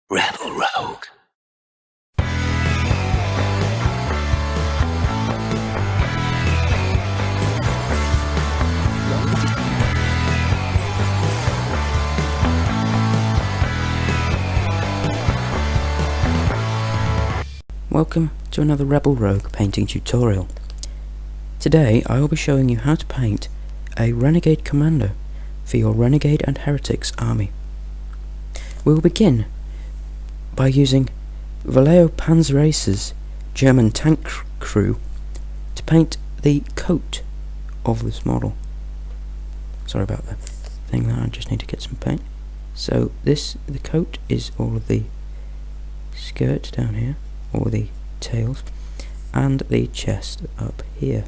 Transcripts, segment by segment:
Rebel Rogue. Welcome to another Rebel Rogue painting tutorial. Today I will be showing you how to paint a Renegade Commander for your Renegade and Heretics army. We will begin by using Vallejo Panzerrace's German tank crew to paint the coat of this model. Sorry about that thing there, I just need to get some paint. So the coat is all of the skirts down here, or the tails, and the chest up here.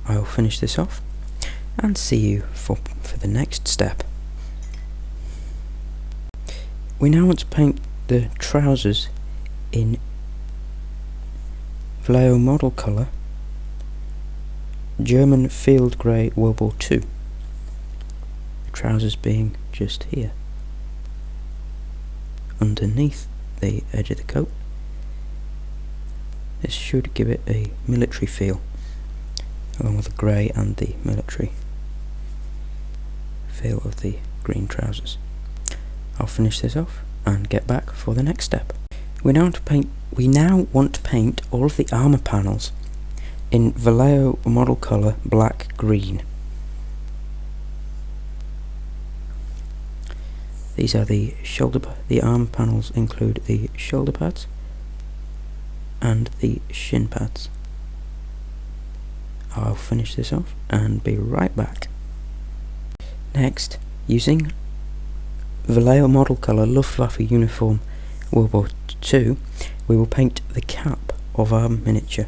I will finish this off and see you for the next step. We now want to paint the trousers in Vallejo model colour, German Field Grey World War II. Trousers being just here, underneath the edge of the coat. This should give it a military feel, along with the grey and the military feel of the green trousers. I'll finish this off and get back for the next step. We now want to paint all of the armour panels in Vallejo model colour black green. These are the arm panels include the shoulder pads and the shin pads. I'll finish this off and be right back. Next, using Vallejo model colour Luftwaffe uniform World War II, we will paint the cap of our miniature,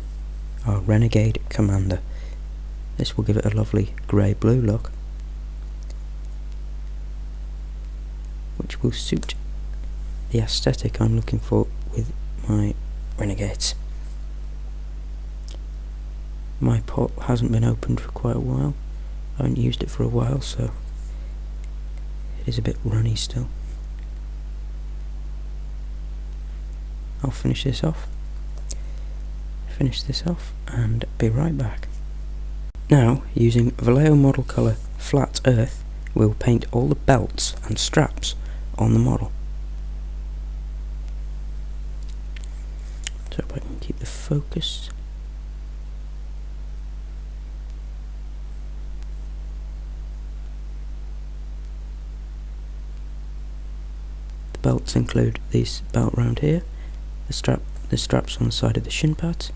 our Renegade Commander. This will give it a lovely grey-blue look, which will suit the aesthetic I'm looking for with my Renegades. My pot hasn't been opened for quite a while. I haven't used it for a while, so it is a bit runny still. I'll finish this off and be right back. Now, using Vallejo model colour Flat Earth, we'll paint all the belts and straps on the model. So if I can keep the focus. The belts include this belt round here, the straps on the side of the shin pads,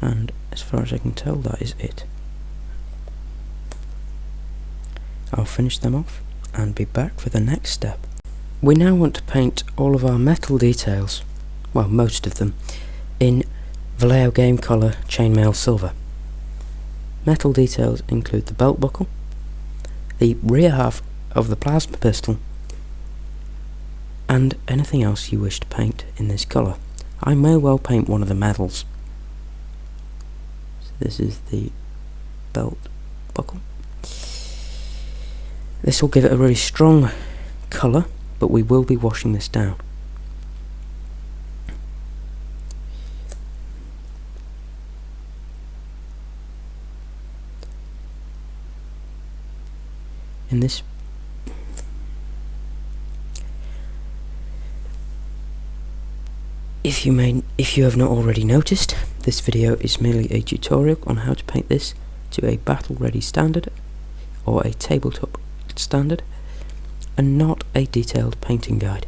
and as far as I can tell that is it. I'll finish them off and be back for the next step. We now want to paint all of our metal details, well, most of them, in Vallejo game colour chainmail silver. Metal details include the belt buckle, the rear half of the plasma pistol, and anything else you wish to paint in this colour. I may well paint one of the medals. So this is the belt buckle. This will give it a really strong colour, but we will be washing this down. In this, if you have not already noticed, this video is merely a tutorial on how to paint this to a battle-ready standard or a tabletop standard, and not a detailed painting guide,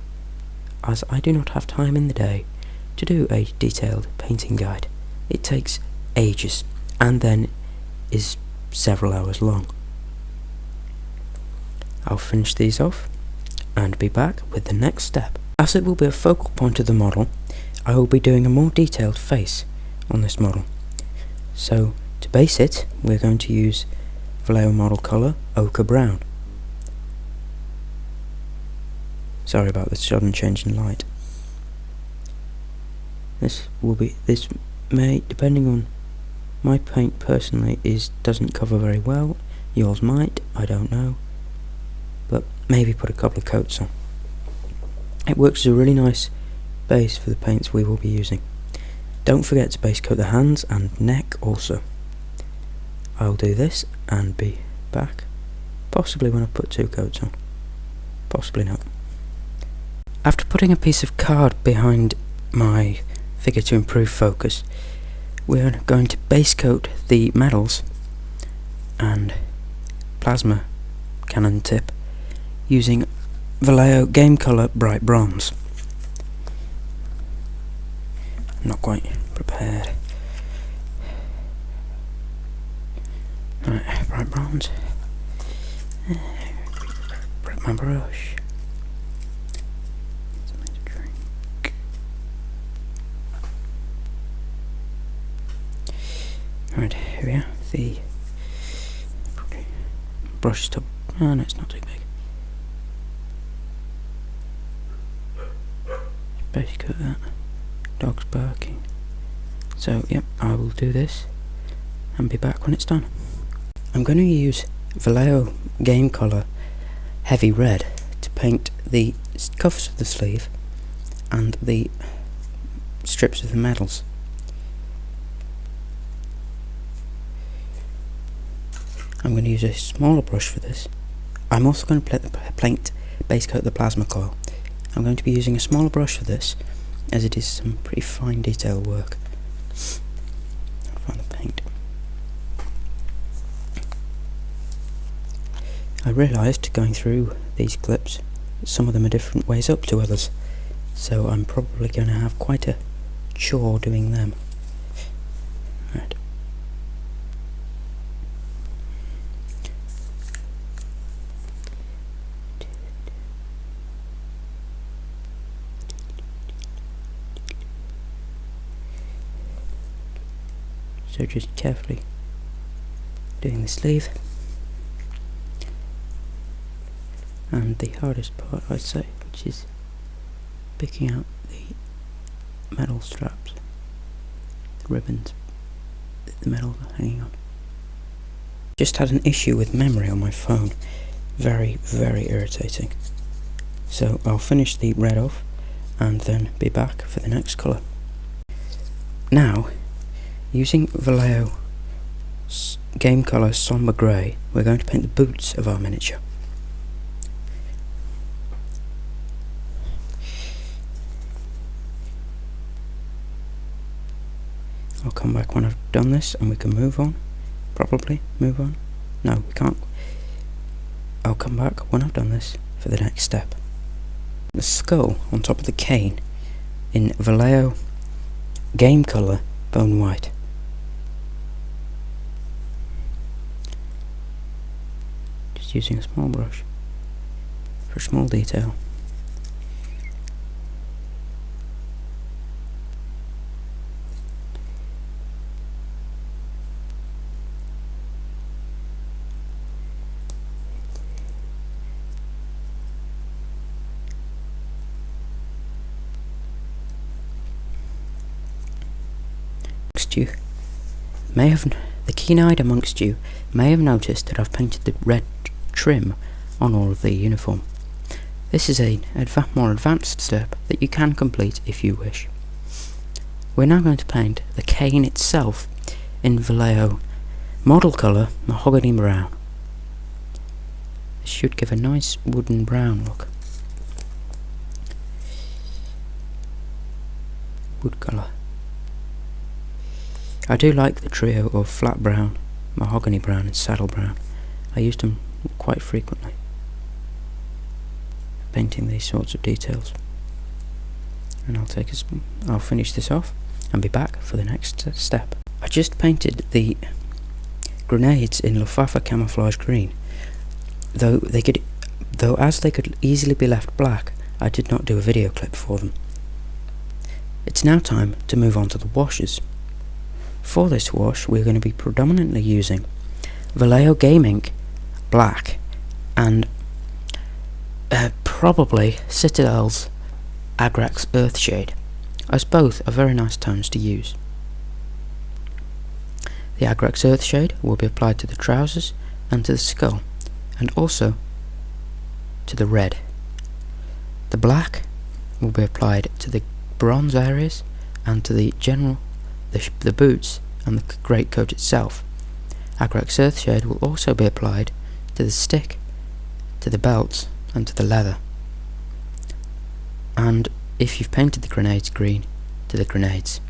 as I do not have time in the day to do a detailed painting guide. It takes ages and then is several hours long. I'll finish these off and be back with the next step. As it will be a focal point of the model, I will be doing a more detailed face on this model. So to base it, we're going to use Vallejo model colour Ochre Brown. Sorry about the sudden change in light. This may, depending on My paint personally doesn't cover very well. Yours might, I don't know. But maybe put a couple of coats on. It works as a really nice base for the paints we will be using. Don't forget to base coat the hands and neck also. I'll do this and be back, possibly when I put 2 coats on, possibly not. After putting a piece of card behind my figure to improve focus, we're going to base coat the medals and plasma cannon tip using Vallejo Game Colour Bright Bronze. I'm not quite prepared. Right, bright bronze. Grab my brush. Right, here we are. The brush top. Oh no, it's not too big. Basically that. Dog's barking. So, yep, I will do this and be back when it's done. I'm going to use Vallejo Game Colour Heavy Red to paint the cuffs of the sleeve and the strips of the medals. I'm going to use a smaller brush for this. I'm also going to base coat the plasma coil. I'm going to be using a smaller brush for this, as it is some pretty fine detail work. I'll find the paint. I realised going through these clips, some of them are different ways up to others, so I'm probably going to have quite a chore doing them. Right. So just carefully doing the sleeve, and the hardest part, I'd say, which is picking out the metal straps, the ribbons that the medals are hanging on. Just had an issue with memory on my phone, very irritating. So I'll finish the red off and then be back for the next colour. Now, using Vallejo Game Colour Sombre Grey, we're going to paint the boots of our miniature. I'll come back when I've done this and we can move on. Probably move on. No, we can't. I'll come back when I've done this for the next step. The skull on top of the cane in Vallejo Game Colour Bone White. Just using a small brush for a small detail. The keen-eyed amongst you may have noticed that I've painted the red trim on all of the uniform. This is a more advanced step that you can complete if you wish. We're now going to paint the cane itself in Vallejo Model Colour Mahogany Brown. This should give a nice wooden brown look. Wood colour. I do like the trio of flat brown, mahogany brown and saddle brown. I used them quite frequently, painting these sorts of details. And I'll finish this off and be back for the next step. I just painted the grenades in Luftwaffe camouflage green. Though as they could easily be left black, I did not do a video clip for them. It's now time to move on to the washes. For this wash, we're going to be predominantly using Vallejo Game Ink Black and probably Citadel's Agrax Earthshade, as both are very nice tones to use. The Agrax Earthshade will be applied to the trousers and to the skull, and also to the red. The black will be applied to the bronze areas and to the general, the boots and the greatcoat itself. Agrax Earthshade will also be applied to the stick, to the belts and to the leather. And if you've painted the grenades green, to the grenades.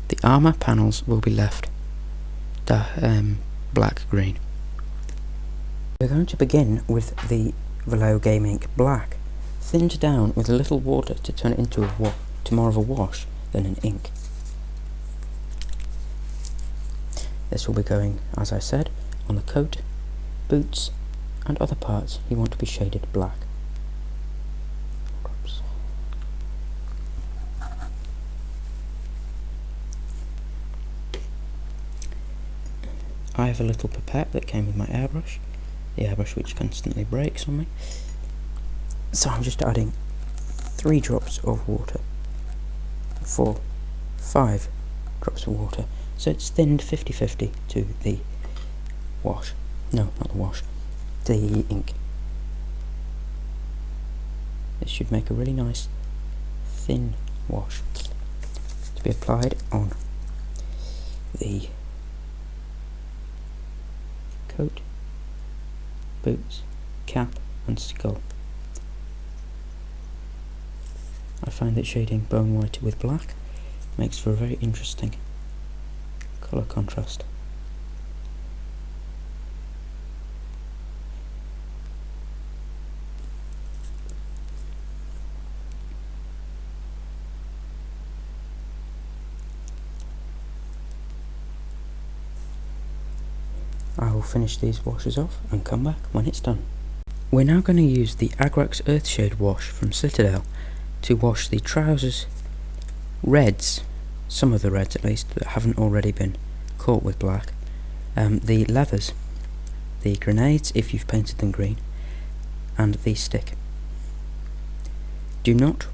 The armour panels will be left black green. We're going to begin with the Vallejo Game Ink Black, thinned down with a little water to turn it into more of a wash than an ink. This will be going, as I said, on the coat, boots and other parts you want to be shaded black. Oops. I have a little pipette that came with my airbrush, the airbrush which constantly breaks on me. So I'm just adding 3 drops of water, 5 drops of water, so it's thinned 50-50 to the wash. No, not the wash, the ink. This should make a really nice thin wash to be applied on the coat, boots, cap and skull. I find that shading bone white with black makes for a very interesting colour contrast. I will finish these washes off and come back when it's done. We're now going to use the Agrax Earthshade wash from Citadel to wash the trousers reds, some of the reds at least that haven't already been caught with black, the leathers, the grenades if you've painted them green, and the stick. Do not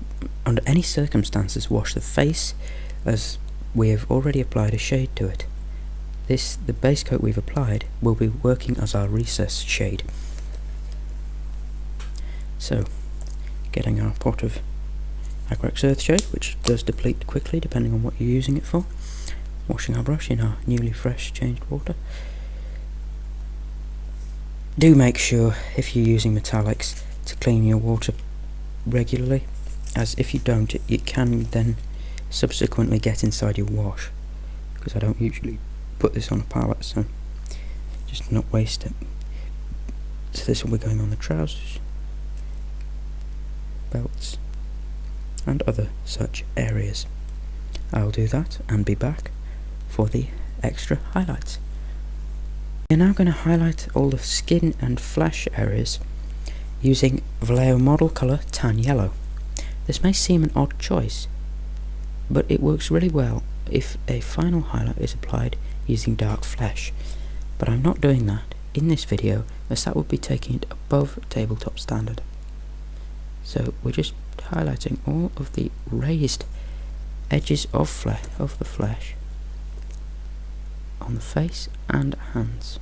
under any circumstances wash the face, as we have already applied a shade to it. The base coat we've applied will be working as our recess shade. So, getting our pot of Agrax Earthshade, which does deplete quickly depending on what you're using it for, washing our brush in our newly fresh changed water. Do make sure, if you're using metallics, to clean your water regularly, as if you don't, it can then subsequently get inside your wash, because I don't usually put this on a palette, so just not waste it. So this will be going on the trousers, belts and other such areas. I'll do that and be back for the extra highlights. We're now going to highlight all the skin and flesh areas using Vallejo model colour Tan Yellow. This may seem an odd choice, but it works really well if a final highlight is applied using dark flesh, but I'm not doing that in this video as that would be taking it above tabletop standard. So we're just highlighting all of the raised edges of the flesh on the face and hands.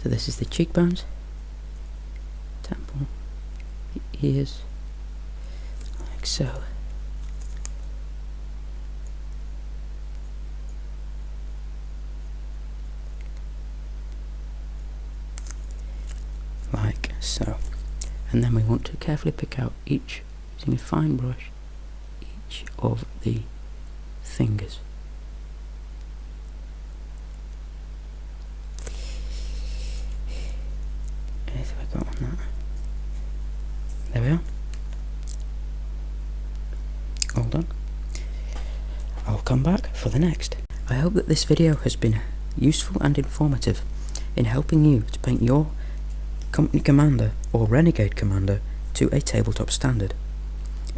So this is the cheekbones, temple, the ears, like so. Like so. And then we want to carefully pick out each, using a fine brush, each of the fingers. Anything I got on that? There we are. All done. I'll come back for the next. I hope that this video has been useful and informative in helping you to paint your company commander or renegade commander to a tabletop standard.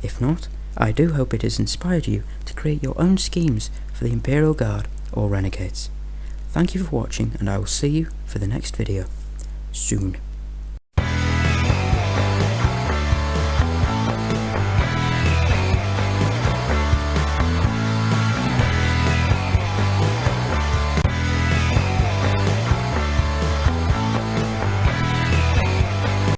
If not, I do hope it has inspired you to create your own schemes for the Imperial Guard or renegades. Thank you for watching, and I will see you for the next video soon.